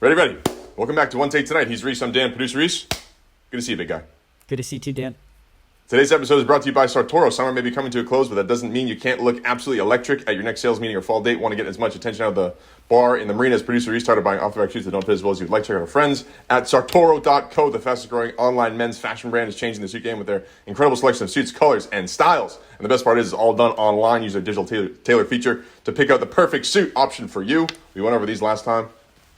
Ready. Welcome back to OneTake tonight. He's Reese. I'm Dan, producer Reese. Good to see you, big guy. Good to see you too, Dan. Today's episode is brought to you by Sartoro. Summer may be coming to a close, but that doesn't mean you can't look absolutely electric at your next sales meeting or fall date. Want to get as much attention out of the bar in the marina as producer Reese started buying off-the-rack shoes that don't fit as well as you'd like. Check out our friends at Sartoro.co. The fastest growing online men's fashion brand is changing the suit game with their incredible selection of suits, colors, and styles. And the best part is it's all done online. Use their digital tailor feature to pick out the perfect suit option for you. We went over these last time.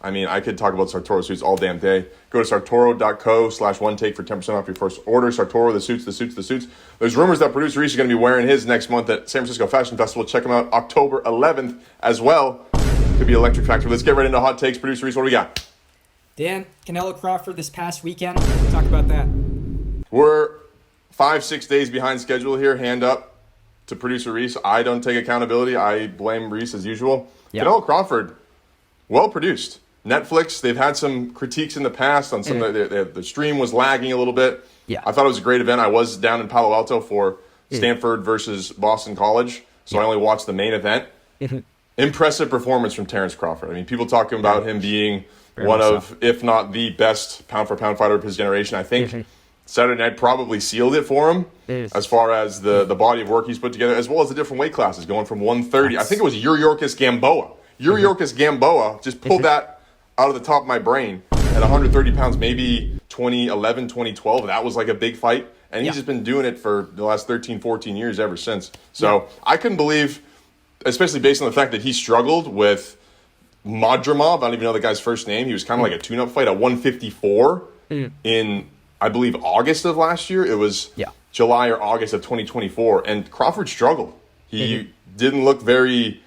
I mean, I could talk about Sartoro suits all damn day. Go to sartoro.co/OneTake for 10% off your first order. Sartoro, the suits. There's rumors that producer Reese is going to be wearing his next month at San Francisco Fashion Festival. Check him out October 11th as well. Could be Electric Factory. Let's get right into hot takes. Producer Reese, what do we got? Dan, Canelo Crawford this past weekend. Talk about that. We're 5-6 days behind schedule here. Hand up to producer Reese. I don't take accountability. I blame Reese as usual. Yep. Canelo Crawford, well produced. Netflix, they've had some critiques in the past on some of the stream was lagging a little bit. Yeah. I thought it was a great event. I was down in Palo Alto for Stanford versus Boston College, so I only watched the main event. Impressive performance from Terrence Crawford. I mean, people talking about him being one of, if not the best pound-for-pound fighter of his generation. I think Saturday night probably sealed it for him as far as the body of work he's put together, as well as the different weight classes, going from 130. I think it was Yuriorkis Gamboa. Yuriorkis Gamboa, just pulled that out of the top of my brain at 130 pounds, maybe 2011, 2012. That was like a big fight. And he's just been doing it for the last 13, 14 years ever since. So I couldn't believe, especially based on the fact that he struggled with Madrimov. I don't even know the guy's first name. He was kind of like a tune-up fight at 154 in, I believe, August of last year. It was July or August of 2024. And Crawford struggled. He didn't look very...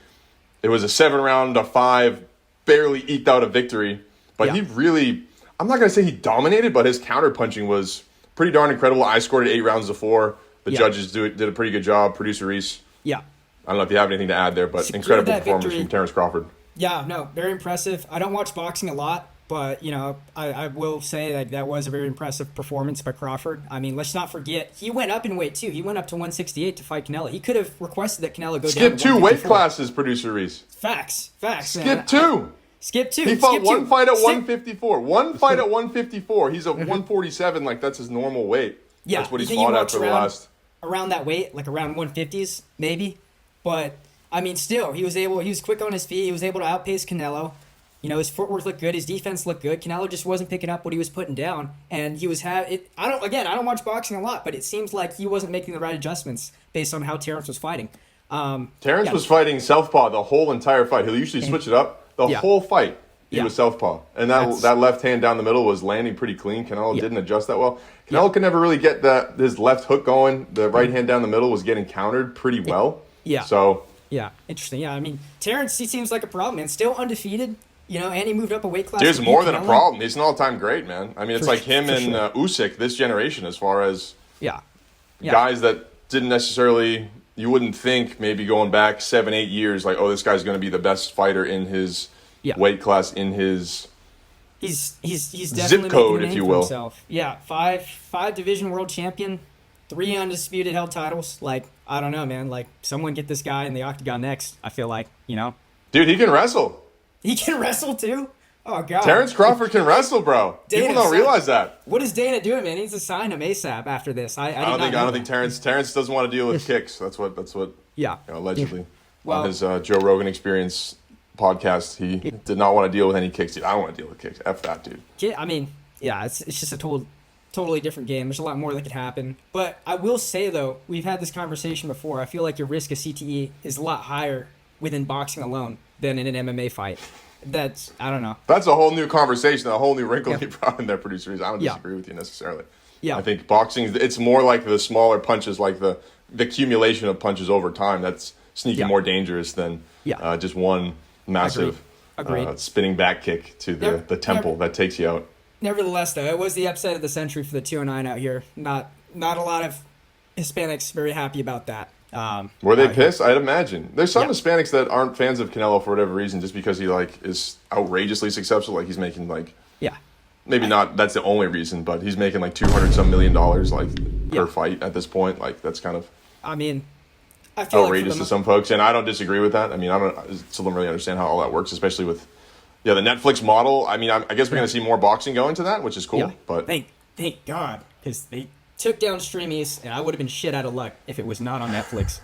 It was a 7-round, a 5, barely eked out a victory. But he really, I'm not going to say he dominated, but his counter-punching was pretty darn incredible. I scored at 8 rounds to 4. The judges did a pretty good job. Producer Reese. I don't know if you have anything to add there, but incredible performance from Terrence Crawford. Yeah, no, very impressive. I don't watch boxing a lot, but, you know, I will say that was a very impressive performance by Crawford. I mean, let's not forget, he went up in weight, too. He went up to 168 to fight Canelo. He could have requested that Canelo go Skip down to 2 weight classes, Producer Reese. Facts, Skip 2. Skip 2. He fought one fight at 154. One fight at 154. He's at 147, like that's his normal weight. Yeah, that's what he's fought at for the last... Around that weight, like around 150s, maybe. But, I mean, still, he was quick on his feet. He was able to outpace Canelo. You know, his footwork looked good. His defense looked good. Canelo just wasn't picking up what he was putting down. And he was I don't watch boxing a lot, but it seems like he wasn't making the right adjustments based on how Terrence was fighting. Terrence was fighting southpaw the whole entire fight. He'll usually switch it up. The whole fight, he was southpaw. And that left hand down the middle was landing pretty clean. Canelo didn't adjust that well. Canelo could never really get his left hook going. The right hand down the middle was getting countered pretty well. So... Yeah, interesting. Yeah, I mean, Terrence, he seems like a problem, man. Still undefeated, you know, and he moved up a weight class. There's more than a problem. He's an all-time great, man. I mean, it's like him and Usyk this generation as far as guys that didn't necessarily, you wouldn't think maybe going back 7-8 years, like, oh, this guy's going to be the best fighter in his weight class, in his he's definitely zip code, if you will. Himself. Yeah, five division world champion, 3 undisputed held titles. Like, I don't know, man. Like, someone get this guy in the octagon next, I feel like, you know? Dude, he can wrestle. He can wrestle, too? Oh, God. Terrence Crawford can wrestle, bro. People don't realize that. What is Dana doing, man? He needs to sign him ASAP after this. I don't think Terrence doesn't want to deal with kicks. That's what allegedly. On his Joe Rogan Experience podcast, he did not want to deal with any kicks. Dude, I don't want to deal with kicks. F that, dude. Yeah, I mean, it's just a totally different game. There's a lot more that could happen. But I will say, though, we've had this conversation before. I feel like your risk of CTE is a lot higher within boxing alone than in an MMA fight. I don't know. That's a whole new conversation, a whole new wrinkle you brought in there, producers. I don't disagree with you necessarily. I think boxing, it's more like the smaller punches, like the accumulation of punches over time. That's sneaking more dangerous than just one massive spinning back kick to the temple that takes you out. Nevertheless, though, it was the upset of the century for the 209 out here. Not a lot of Hispanics very happy about that. Were they pissed? I'd imagine. There's some Hispanics that aren't fans of Canelo for whatever reason, just because he is outrageously successful. Like he's making maybe not that's the only reason, but he's making like $200-some million per fight at this point. Like that's kind of. I mean, I feel outrageous to some folks, and I don't disagree with that. I mean, I still don't really understand how all that works, especially with the Netflix model. I mean, I guess we're going to see more boxing going to that, which is cool. Yeah. But Thank God, because they took down Stream East, and I would have been shit out of luck if it was not on Netflix.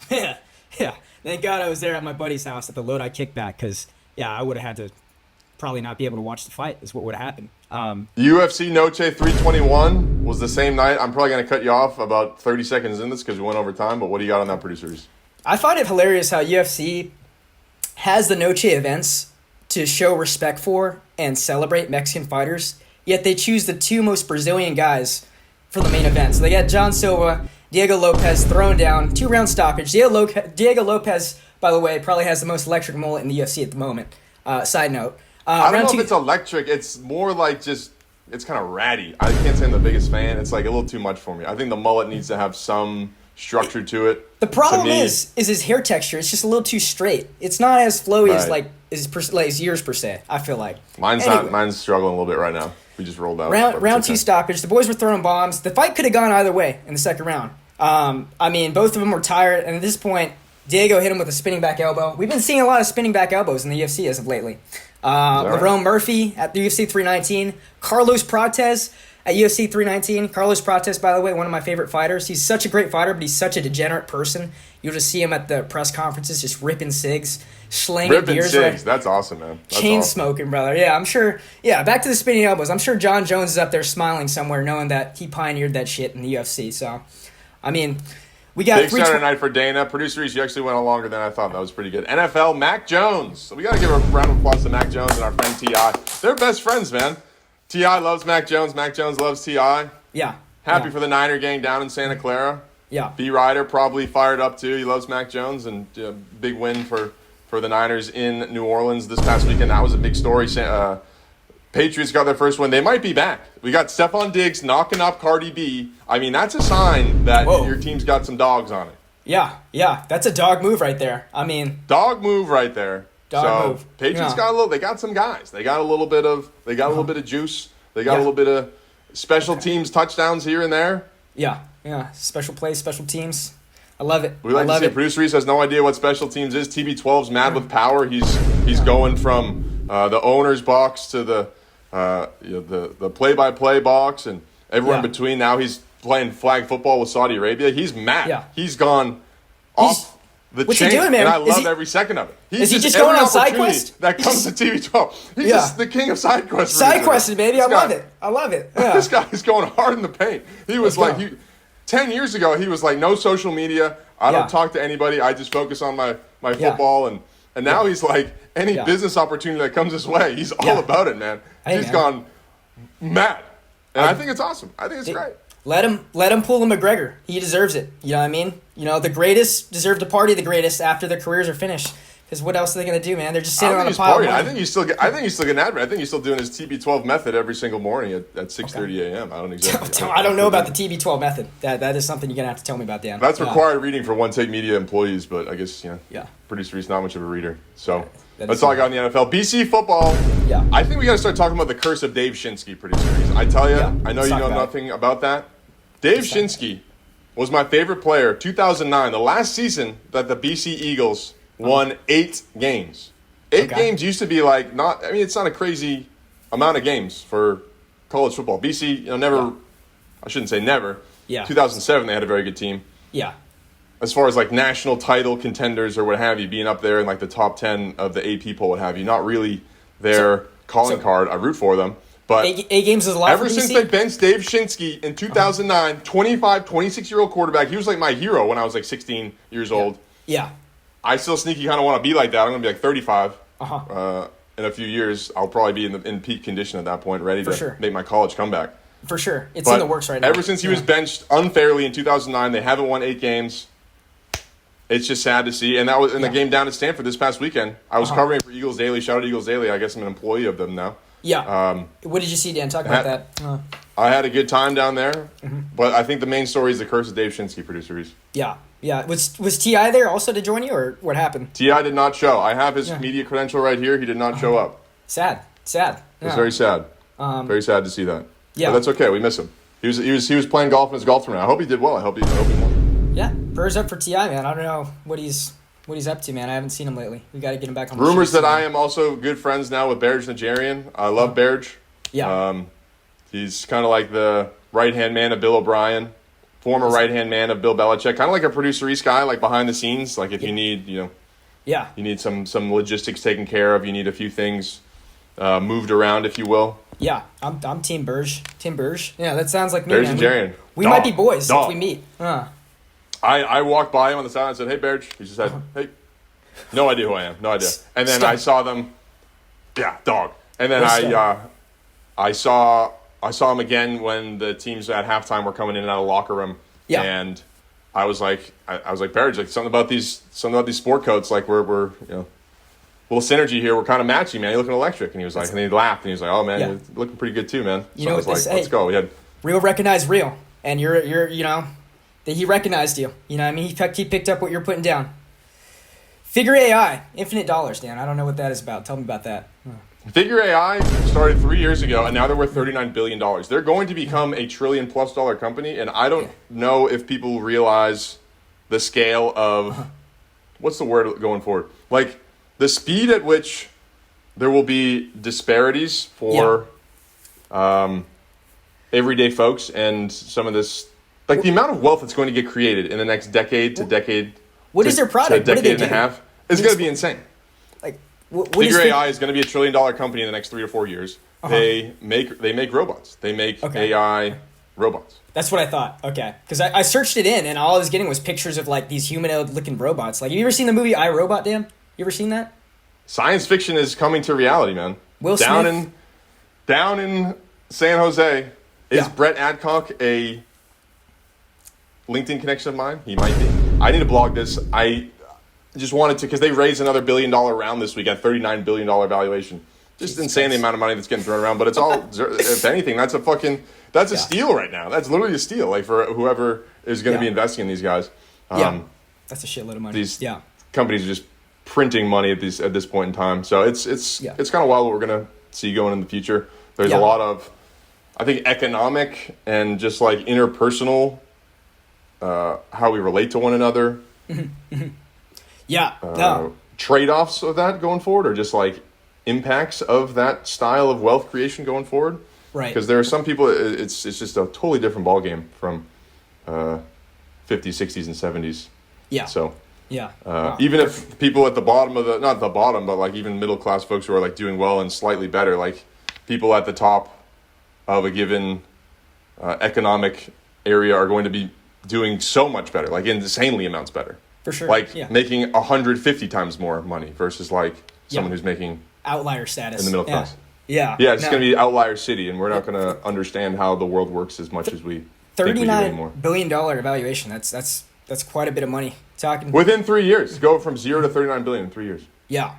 Yeah. Thank God I was there at my buddy's house at the Lodi kickback, because, I would have had to probably not be able to watch the fight is what would have happened. UFC Noche 321 was the same night. I'm probably going to cut you off about 30 seconds in this because we went over time, but what do you got on that, producers? I find it hilarious how UFC has the Noche events to show respect for and celebrate Mexican fighters, yet they choose the two most Brazilian guys for the main event. So they got John Silva, Diego Lopez thrown down, 2-round stoppage. Diego Lopez, by the way, probably has the most electric mullet in the UFC at the moment. Side note. I don't know if it's electric. It's more like just, it's kind of ratty. I can't say I'm the biggest fan. It's like a little too much for me. I think the mullet needs to have some structure to it. The problem is his hair texture. It's just a little too straight. It's not as flowy as yours per se, I feel like. Mine's struggling a little bit right now. We just rolled out. Round 2 stoppage. The boys were throwing bombs. The fight could have gone either way in the second round. I mean, both of them were tired, and at this point, Diego hit him with a spinning back elbow. We've been seeing a lot of spinning back elbows in the UFC as of lately. Lerone Murphy at the UFC 319. Carlos Prates at UFC 319. Carlos Prates, by the way, one of my favorite fighters. He's such a great fighter, but he's such a degenerate person. You'll just see him at the press conferences just ripping cigs, slanging beers. Ripping cigs. That's awesome, man. Chain smoking, brother. Yeah, I'm sure. Yeah, back to the spinning elbows. I'm sure John Jones is up there smiling somewhere knowing that he pioneered that shit in the UFC. So, I mean, we got big Saturday night for Dana. Producer Reese, you actually went on longer than I thought. That was pretty good. NFL, Mac Jones. So we got to give a round of applause to Mac Jones and our friend T.I. They're best friends, man. T.I. loves Mac Jones. Mac Jones loves T.I. Yeah. Happy for the Niner gang down in Santa Clara. Yeah. B. Ryder probably fired up too. He loves Mac Jones, and big win for the Niners in New Orleans this past weekend. That was a big story. Patriots got their first win. They might be back. We got Stephon Diggs knocking up Cardi B. I mean, that's a sign that your team's got some dogs on it. Yeah. That's a dog move right there. I mean, dog move right there. Dog move. Patriots got a little. They got some guys. They got a little bit of. They got a little bit of juice. They got a little bit of special teams touchdowns here and there. Yeah. Special plays, special teams. I love it. We like to say Producer Reese has no idea what special teams is. TB12's mad with power. He's going from the owner's box to the play-by-play box and everyone in between. Now he's playing flag football with Saudi Arabia. He's mad. Yeah. He's gone off the what's chain, he doing, man? and I love every second of it. Is he just going on side quest? That comes to TB12. He's just the king of side quests. Side questing, baby. I love it. Yeah. This guy's going hard in the paint. He was 10 years ago, he was like, no social media. I don't talk to anybody. I just focus on my football. And now he's like, any business opportunity that comes his way, he's all about it, man. He's gone mad. And I think it's awesome. I think it's great. Let him pull a McGregor. He deserves it. You know what I mean? The greatest deserve to party the greatest after their careers are finished. Because what else are they going to do, man? They're just sitting on a pile of money. I think he's still getting advertised. I think he's still doing his TB12 method every single morning at 6:30 a.m. I don't exactly. I don't know about the TB12 method. That is something you're going to have to tell me about, Dan. That's required reading for OneTake Media employees, but I guess, Producer Reese not much of a reader. So that's all I got in the NFL. BC football. Yeah. I think we got to start talking about the curse of Dave Shinskie, Producer Reese. I tell you, I know you know nothing about that. Dave Shinskie was my favorite player, 2009, the last season that the BC Eagles won 8 games. 8 games used to be it's not a crazy amount of games for college football. BC, never, I shouldn't say never. Yeah. 2007, they had a very good team. Yeah. As far as national title contenders or what have you, being up there in the top 10 of the AP poll, what have you, not really their calling card. I root for them. But 8 games is a lot ever since they benched Dave Shinskie in 2009, 26-year-old quarterback, he was my hero when I was 16 years old. Yeah. I still sneaky kind of want to be like that. I'm going to be 35 in a few years. I'll probably be in peak condition at that point, ready to make my college comeback. For sure. It's in the works right now. Ever since he was benched unfairly in 2009, they haven't won 8 games. It's just sad to see. And that was in the game down at Stanford this past weekend. I was covering for Eagles Daily. Shout out to Eagles Daily. I guess I'm an employee of them now. Yeah. What did you see, Dan? Talk about that. I had a good time down there. But I think the main story is the curse of Dave Shinskie, producers. Yeah. Yeah. Was T.I. there also to join you, or what happened? T.I. did not show. I have his media credential right here. He did not show up. Sad. It was very sad. Very sad to see that. Yeah. But that's okay. We miss him. He was playing golf in his golf tournament. I hope he did well. I hope he won. Yeah. Prayers up for T.I., man. I don't know what he's what he's up to, man. I haven't seen him lately. We got to get him back on the Rumors show that I soon. am also good friends now with Berge Nigerian. I love Berge. Yeah. He's kind of like the right-hand man of Bill O'Brien, former right-hand man of Bill Belichick, kind of like a producer Reese guy, like behind the scenes. Like if you need, you need some logistics taken care of, you need a few things moved around, if you will. Yeah, I'm Team Berge. Team Berge. Yeah, that sounds like me, Berge man. Nigerian. We might be boys if we meet. I walked by him on the side and said, "Hey, Berge." He just said, "Hey." No idea who I am. No idea. And then I saw them. Yeah, dog. And then I saw him again when the teams at halftime were coming in and out of the locker room. Yeah. And I was like, Berge, like something about these sport coats, like we're little synergy here. We're kind of matching, man. You're looking electric. And he was like, and he laughed and he was like, "Oh man, you're looking pretty good too, man." So I was like, let's go. We had real recognize real, and you're that he recognized you. You know what I mean? He picked up what you're putting down. Figure AI, infinite dollars, Dan. I don't know what that is about. Tell me about that. Figure AI started 3 years ago, and now they're worth $39 billion. They're going to become a $1 trillion+ company, and I don't know if people realize the scale of what's the word going forward? Like the speed at which there will be disparities for everyday folks, and some of this, like the amount of wealth that's going to get created in the next decade to decade. What is their product? To a decade and a half. It's going to be insane. Like, Figure AI is going to be a $1 trillion company in the next 3 to 4 years. They make robots. They make AI robots. That's what I thought. Okay, because I searched it in, and all I was getting was pictures of like these humanoid-looking robots. Like, have you ever seen the movie I, Robot, Dan? You ever seen that? Science fiction is coming to reality, man. Will Smith? Down in San Jose, is Brett Adcock a LinkedIn connection of mine? He might be. I need to blog this. I just wanted to, because they raised another $1 billion round this week at $39 billion valuation. Just insane the amount of money that's getting thrown around. But it's all, if anything, that's a steal right now. That's literally a steal, like for whoever is going to be investing in these guys. That's a shitload of money. These companies are just printing money at this point in time. So it's kind of wild what we're going to see going in the future. There's a lot of, I think, economic and just like interpersonal, how we relate to one another. Trade-offs of that going forward, or just like impacts of that style of wealth creation going forward. Right. Because there are some people, it's just a totally different ballgame from 50s, 60s, and 70s. Yeah. So wow. even if people at the bottom of not the bottom, but like even middle class folks who are like doing well and slightly better, like people at the top of a given economic area are going to be doing so much better, like insanely amounts better. For sure. Like making 150 times more money versus like someone who's making outlier status in the middle class. Yeah. Yeah, it's going to be outlier city, and we're not going to understand how the world works as much as we think we do anymore. $39 billion valuation. That's quite a bit of money. Talking within 3 years, go from 0 to 39 billion in 3 years. Yeah.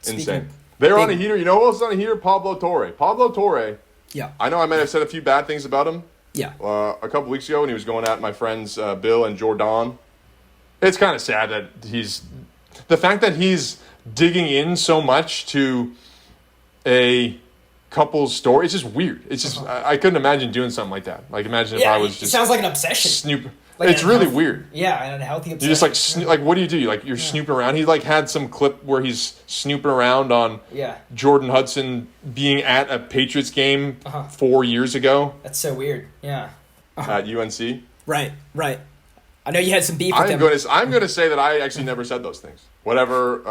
Insane. They're on a heater. You know who else is on a heater? Pablo Torre. Yeah. I know I might have said a few bad things about him. Yeah. A couple weeks ago when he was going at my friends Bill and Jordan. It's kind of sad that the fact that he's digging in so much to a couple's story. It's just weird. It's just I couldn't imagine doing something like that. Like imagine if I was just. It sounds like an obsession. Snoop. Like it's really weird. Yeah, an unhealthy obsession. You're just like what do you do? You're snooping around. He like had some clip where he's snooping around on Jordan Hudson being at a Patriots game 4 years ago. That's so weird. Yeah. At UNC. Right. I know you had some beef with him. I'm going to say that I actually never said those things. Whatever.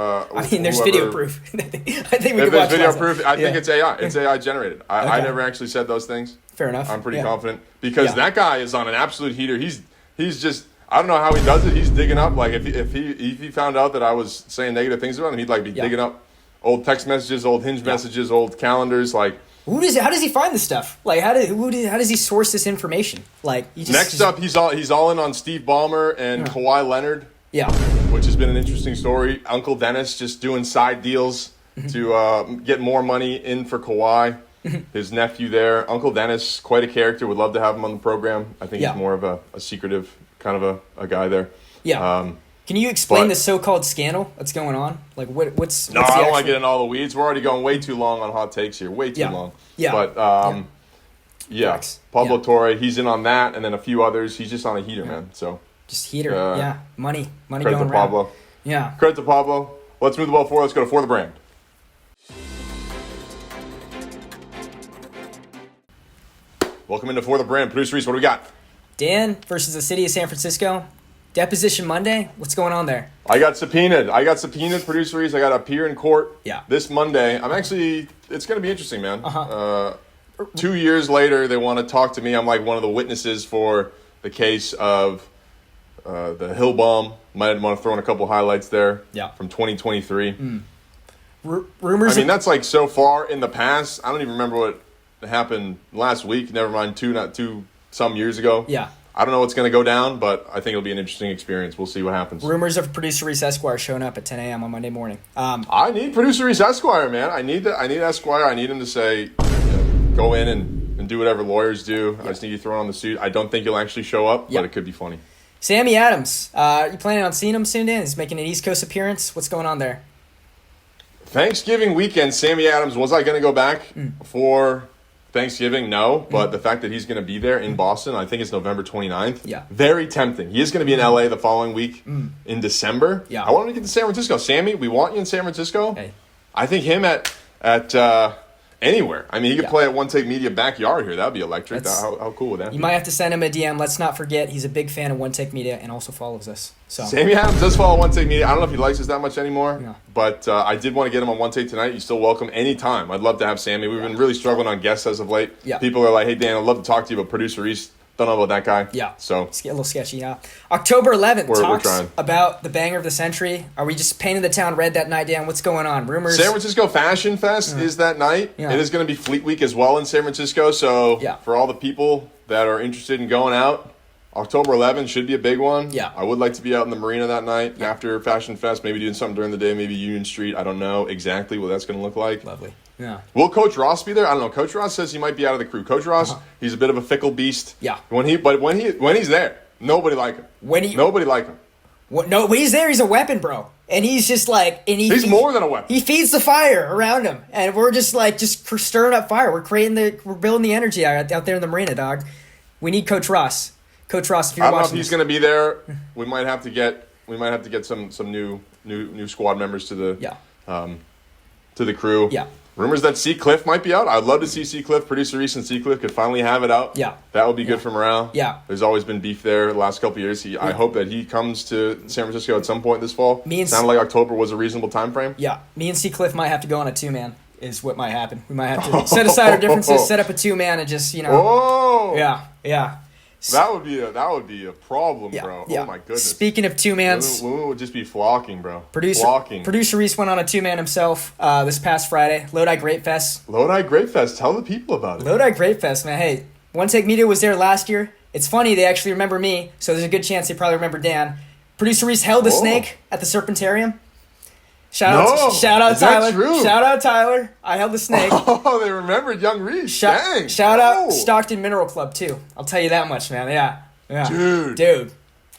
There's video proof. I think we if can watch there's video proof, I think it's AI. It's AI generated. I never actually said those things. Fair enough. I'm pretty confident because that guy is on an absolute heater. He's just, I don't know how he does it. He's digging up. Like if he found out that I was saying negative things about him, he'd like be digging up old text messages, old Hinge messages, old calendars. Like how does he find this stuff? Like how does he source this information? Like next up, he's all in on Steve Ballmer and Kawhi Leonard. Yeah, which has been an interesting story. Uncle Dennis just doing side deals to get more money in for Kawhi. His nephew there, Uncle Dennis, quite a character. Would love to have him on the program. I think he's more of a secretive kind of a guy there. Yeah. Can you explain the so-called scandal that's going on? Like what's no, I don't want to get into all the weeds. We're already going way too long on hot takes here. Way too long. Yeah. But Pablo Torre, he's in on that, and then a few others. He's just on a heater, man. So just heater. Money credit going to Pablo. around. Yeah. Credit to Pablo. Let's move the ball forward. Let's go to For the Brand. Welcome into For the Brand. Producer Reese, what do we got? Dan versus the city of San Francisco. Deposition Monday. What's going on there? I got subpoenaed, Producer Reese. I got to appear in court this Monday. It's going to be interesting, man. 2 years later, they want to talk to me. I'm like one of the witnesses for the case of the Hill bomb. Might want to throw in a couple highlights there from 2023. Rumors. I mean, that's like so far in the past. I don't even remember what happened last week. Never mind, some years ago. Yeah. I don't know what's going to go down, but I think it'll be an interesting experience. We'll see what happens. Rumors of Producer Reese Esquire showing up at 10 a.m. on Monday morning. I need Producer Reese Esquire, man. I need Esquire. I need him to say, go in and do whatever lawyers do. I just need you thrown on the suit. I don't think he'll actually show up, but it could be funny. Sammy Adams. You planning on seeing him soon, Dan? He's making an East Coast appearance. What's going on there? Thanksgiving weekend, Sammy Adams. Was I going to go back for Thanksgiving? No, but the fact that he's going to be there in Boston, I think it's November 29th. Yeah. Very tempting. He is going to be in LA the following week in December. Yeah. I want him to get to San Francisco. Sammy, we want you in San Francisco. Hey. I think him at anywhere. I mean, he could play at OneTake Media backyard here. That would be electric. How cool would that be? You might have to send him a DM. Let's not forget he's a big fan of OneTake Media and also follows us. So Sammy Adams does follow OneTake Media. I don't know if he likes us that much anymore, but I did want to get him on OneTake tonight. You're still welcome anytime. I'd love to have Sammy. We've been really struggling on guests as of late. Yeah. People are like, hey, Dan, I'd love to talk to you, but Producer Reese, don't know about that guy. Yeah. So it's a little sketchy, October 11th, we're trying. About the banger of the century. Are we just painting the town red that night, Dan? What's going on? Rumors? San Francisco Fashion Fest is that night. Yeah. It is going to be Fleet Week as well in San Francisco. So for all the people that are interested in going out, October 11th should be a big one. Yeah. I would like to be out in the marina that night after Fashion Fest, maybe doing something during the day, maybe Union Street. I don't know exactly what that's going to look like. Lovely. Yeah. Will Coach Ross be there? I don't know. Coach Ross says he might be out of the crew. Coach Ross, he's a bit of a fickle beast. Yeah. When he's there, nobody like him. Nobody like him. When he's there, he's a weapon, bro. And he's just like, he's more than a weapon. He feeds the fire around him, and we're just stirring up fire. We're building the energy out there in the marina, dog. We need Coach Ross. Coach Ross, if you're watching, I don't know if he's going to be there. We might have to get some new squad members to the crew. Yeah. Rumors that C. Cliff might be out. I'd love to see C. Cliff. Producer Reese and C. Cliff could finally have it out. Yeah. That would be good for morale. Yeah. There's always been beef there the last couple of years. I hope that he comes to San Francisco at some point this fall. Sounded like October was a reasonable time frame. Yeah. Me and C. Cliff might have to go on a two-man is what might happen. We might have to set aside our differences, set up a two-man, and just, Oh! Yeah. That would be a problem, bro. Yeah. Oh my goodness. Speaking of two-mans, women would just be flocking, bro. Producer Reese went on a two-man himself this past Friday. Lodi GrapeFest. Lodi GrapeFest. Tell the people about it. Lodi GrapeFest, man. Hey, OneTake Media was there last year. It's funny, they actually remember me, so there's a good chance they probably remember Dan. Producer Reese held the snake at the Serpentarium. Shout out Tyler. True? Shout out Tyler. I held the snake. Oh, they remembered young Reese. Dang. Shout out Stockton Mineral Club too. I'll tell you that much, man. Yeah. Dude.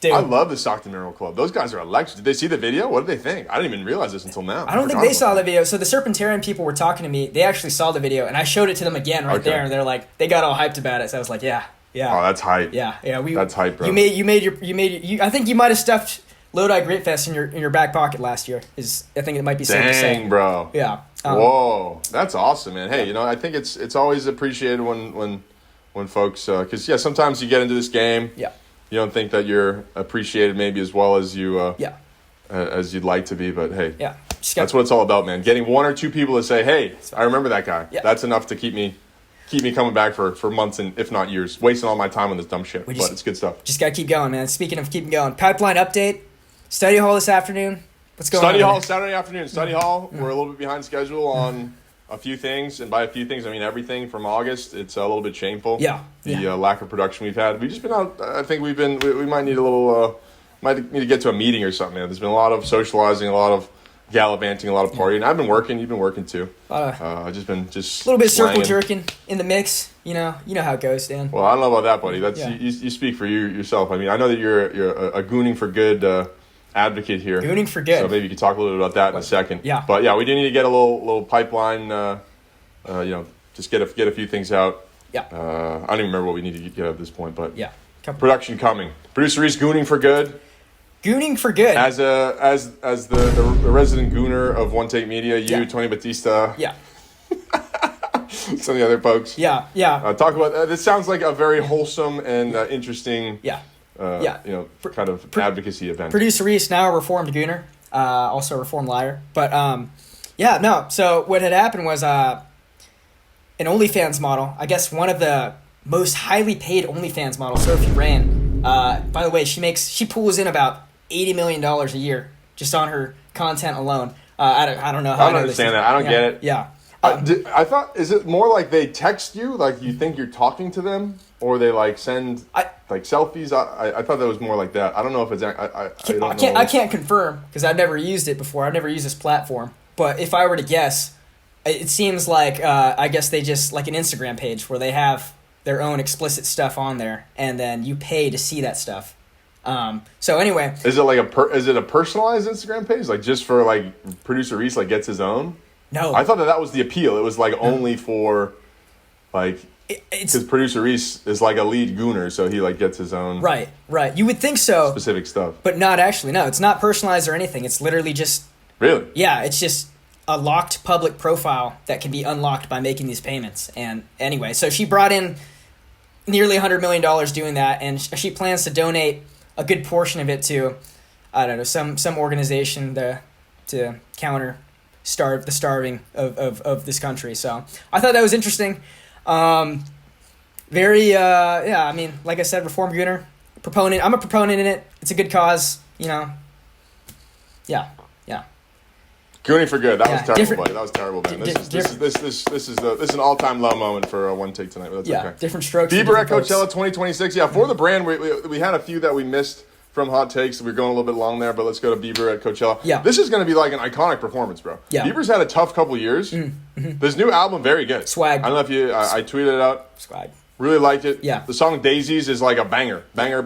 I love the Stockton Mineral Club. Those guys are electric. Did they see the video? What did they think? I didn't even realize this until now. I don't think they saw the video. So the Serpentarian people were talking to me. They actually saw the video, and I showed it to them again there, and they're like, they got all hyped about it. So I was like, yeah. Oh, that's hype. Yeah. That's hype, bro. I think you might have stuffed Lodi GrapeFest in your back pocket last year. I think it might be safe to say. Dang, bro. Yeah. Whoa, that's awesome, man. Hey, I think it's always appreciated when folks, because sometimes you get into this game. Yeah. You don't think that you're appreciated maybe as well as you as you'd like to be, but hey, that's what it's all about, man. Getting one or two people to say, "Hey, I remember that guy." Yeah. That's enough to keep me coming back for months and if not years, wasting all my time on this dumb shit. But it's good stuff. Just gotta keep going, man. Speaking of keeping going, pipeline update. Study hall this afternoon. What's going on? Study hall Saturday afternoon. Study hall. We're a little bit behind schedule on a few things, and by a few things, I mean everything from August. It's a little bit shameful. Yeah. The lack of production we've had. We've just been out. I think we might need a little. Might need to get to a meeting or something. There's been a lot of socializing, a lot of gallivanting, a lot of partying. I've been working. You've been working too. I've just been a little bit circle jerking in the mix. You know how it goes, Dan. Well, I don't know about that, buddy. That's you speak for yourself. I mean, I know that you're a gooning for good advocate here. Gooning for good. So maybe you could talk a little bit about that in a second. Yeah. But we do need to get a little pipeline. Just get a few things out. Yeah. I don't even remember what we need to get at this point, but yeah. Production coming. Producer Reese gooning for good. Gooning for good. As the resident gooner of OneTake Media, you, Tony Batista, Yeah. some of the other folks. Yeah. Talk about this. Sounds like a very wholesome and interesting. Yeah. Kind of advocacy event. Producer Reese, now a reformed gooner, also a reformed liar. But So what had happened was an OnlyFans model. I guess one of the most highly paid OnlyFans models, Sophie Ran. By the way, she pulls in about $80 million a year just on her content alone. I don't know how. I don't understand that. I don't get it. Yeah. I thought, is it more like they text you, like you think you're talking to them, or they like send like selfies? I thought that was more like that. I don't know if it's. I can't confirm because I've never used it before. I've never used this platform. But if I were to guess, it seems like I guess they just like an Instagram page where they have their own explicit stuff on there, and then you pay to see that stuff. So anyway, is it like is it a personalized Instagram page, like just for like producer Reese like gets his own? No, I thought that was the appeal. It was like only for like because producer Reese is like a lead gooner, so he like gets his own right. You would think so, specific stuff, but not actually. No, it's not personalized or anything. It's literally just really. Yeah, it's just a locked public profile that can be unlocked by making these payments. And anyway, so she brought in nearly $100 million doing that, and she plans to donate a good portion of it to, I don't know, some organization to counter the starving of this country. So I thought that was interesting. I mean, like I said, reform gooner, proponent. I'm a proponent in it. It's a good cause, Yeah. Gooning for good. That was terrible, buddy. That was terrible, man. This is an all-time low moment for OneTake tonight. But that's okay. Different strokes. Bieber at Coachella 2026. Yeah, for the brand, we had a few that we missed from Hot Takes. We're going a little bit long there, but let's go to Bieber at Coachella. Yeah. This is going to be like an iconic performance, bro. Yeah. Bieber's had a tough couple years. This new album, very good. Swag. I don't know if you... I tweeted it out. Swag. Really liked it. Yeah. The song Daisies is like a banger. Banger.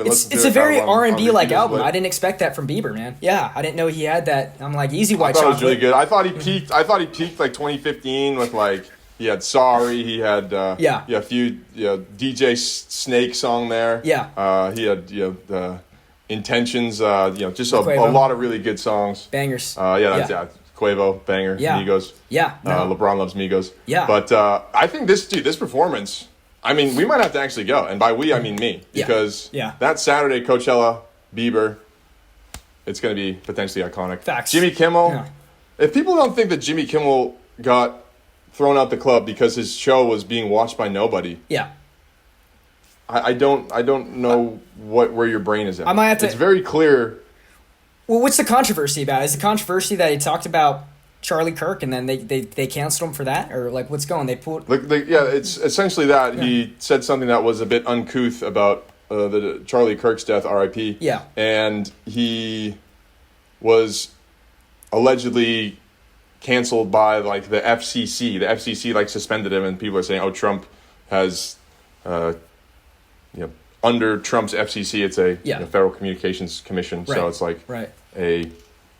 It's a very R&B like album. I didn't expect that from Bieber, man. Yeah, I didn't know he had that. I'm like, easy white chocolate. I thought it was really good. I thought he peaked like 2015 with like he had Sorry, he had a few DJ Snake song there. Yeah. He had the Intentions, just a lot of really good songs. Bangers. Quavo, banger, Migos. Yeah. No. LeBron loves Migos. Yeah. But I think this performance, I mean, we might have to actually go. And by we, I mean me. Because that Saturday, Coachella, Bieber, it's going to be potentially iconic. Facts. Jimmy Kimmel. If people don't think that Jimmy Kimmel got thrown out the club because his show was being watched by nobody. Yeah. I don't know where your brain is at. I might have to... It's very clear... Well, what's the controversy about? Is the controversy that he talked about Charlie Kirk and then they canceled him for that? Or, like, what's going? They pulled... it's essentially that. Yeah. He said something that was a bit uncouth about the Charlie Kirk's death, R.I.P. Yeah. And he was allegedly canceled by, like, the FCC. The FCC, like, suspended him, and people are saying, Trump has... under Trump's FCC, it's a Federal Communications Commission, right. So it's like a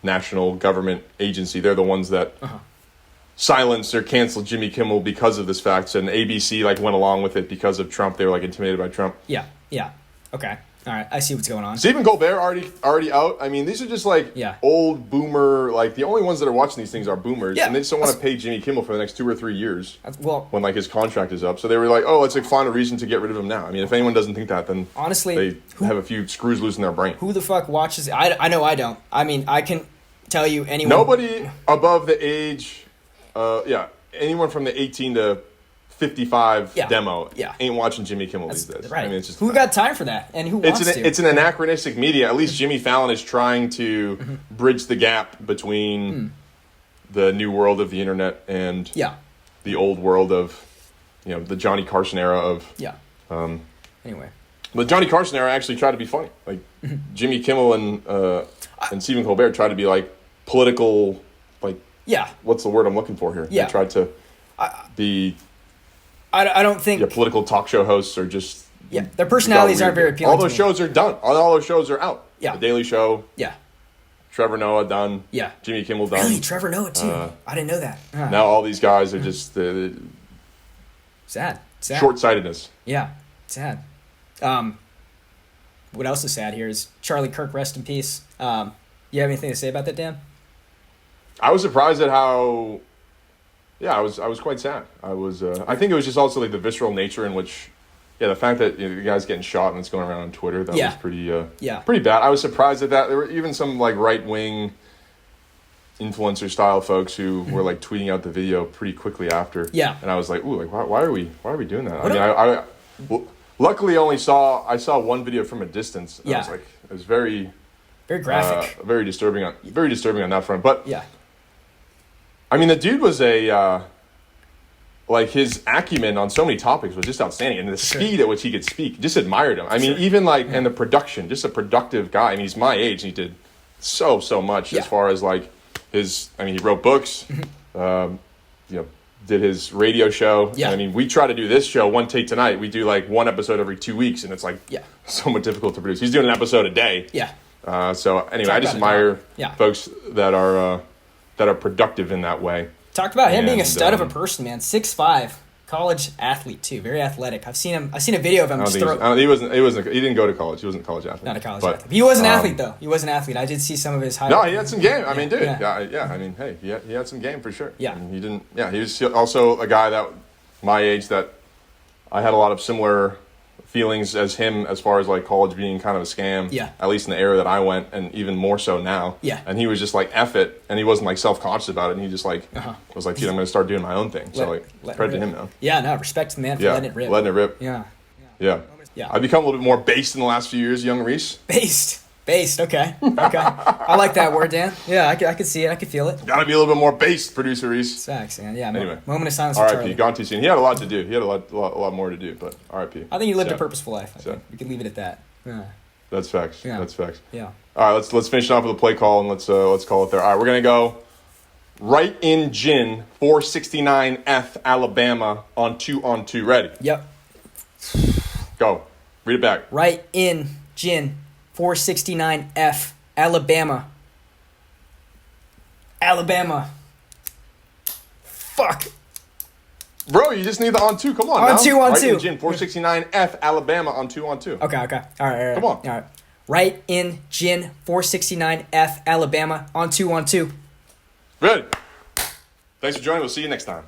national government agency. They're the ones that silenced or canceled Jimmy Kimmel because of this fact. And ABC went along with it because of Trump. They were intimidated by Trump. Yeah. Okay. All right. I see what's going on. Stephen Colbert already out. I mean, these are just old boomer. The only ones that are watching these things are boomers, and they just don't want to pay Jimmy Kimmel for the next 2 or 3 years. When his contract is up, so they were like, let's find a reason to get rid of him now. I mean, if anyone doesn't think that, then honestly, they have a few screws loose in their brain. Who the fuck watches? I know I don't. I mean, I can tell you anyone. Nobody above the age, anyone from the 18 to 55 demo ain't watching Jimmy Kimmel these days. Right. I mean, it's just who got time for that, and who wants to? It's an anachronistic media. At least Jimmy Fallon is trying to bridge the gap between the new world of the internet and the old world of the Johnny Carson era of anyway. The Johnny Carson era actually tried to be funny. Jimmy Kimmel and Stephen Colbert tried to be political. What's the word I'm looking for here? Yeah. They tried to be. I don't think political talk show hosts are just their personalities aren't very appealing. All those shows are done. All those shows are out. Yeah. The Daily Show. Yeah. Trevor Noah done. Yeah. Jimmy Kimmel done. Really, Trevor Noah too. I didn't know that. Now all these guys are just sad. Short-sightedness. Yeah, sad. what else is sad here is Charlie Kirk, rest in peace. You have anything to say about that, Dan? I was surprised at how. Yeah, I was quite sad. I think it was just also like the visceral nature in which, the fact that the guy's getting shot and it's going around on Twitter, that was pretty bad. I was surprised at that. There were even some like right wing influencer style folks who were like tweeting out the video pretty quickly after. Yeah, and I was like, ooh, like why are we doing that? I luckily I saw one video from a distance. And I was like, it was very graphic, very disturbing on that front. But I mean, the dude was like his acumen on so many topics was just outstanding, and the speed at which he could speak, just admired him. I mean, even like and the production, just a productive guy. I mean, he's my age, and he did so much as far as like his. I mean, he wrote books, did his radio show. Yeah. I mean, we try to do this show, OneTake Tonight. We do like one episode every 2 weeks, and it's like somewhat difficult to produce. He's doing an episode a day. Yeah. So anyway, I just admire folks that are productive in that way. Talked about him being a stud of a person, man. 6'5", college athlete too, very athletic. I've seen a video of him. He didn't go to college. He wasn't a college athlete. Not a college athlete. He was an athlete though. He was an athlete. I did see some of his highlights. No, he had some game. I mean, dude. Yeah. I mean, hey, he had some game for sure. Yeah. I mean, he didn't. Yeah, he was also a guy that my age that I had a lot of similar feelings as him as far as like college being kind of a scam. Yeah. At least in the era that I went, and even more so now. Yeah. And he was just like F it, and he wasn't like self-conscious about it, and he just like was like, dude, I'm gonna start doing my own thing. So like credit to him now. Yeah, no, respect to the man for letting it rip. Letting it rip. Yeah. I've become a little bit more based in the last few years, young Reese. Based, okay. I like that word, Dan. Yeah, I can see it. I can feel it. Gotta be a little bit more based, producer Reese. Facts, man. Yeah, anyway. Moment of silence for Charlie. R.I.P. Gone too soon. He had a lot to do. He had a lot more to do, but R.I.P. I think he lived a purposeful life. I think we can leave it at that. Yeah. That's facts. Yeah. That's facts. Yeah. All right, let's finish off with a play call, and let's call it there. All right, we're going to go right in gin, 469F, Alabama, on 2-on-2. Ready? Yep. Go. Read it back. Right in gin, 469F, Alabama. Fuck. Bro, you just need the on 2. Come on, on 2 on 2. Right in gin, 469F, Alabama, on 2-on-2. Okay. All right. Come on. All right. Right in gin, 469F, Alabama, on 2-on-2. Ready. Thanks for joining. We'll see you next time.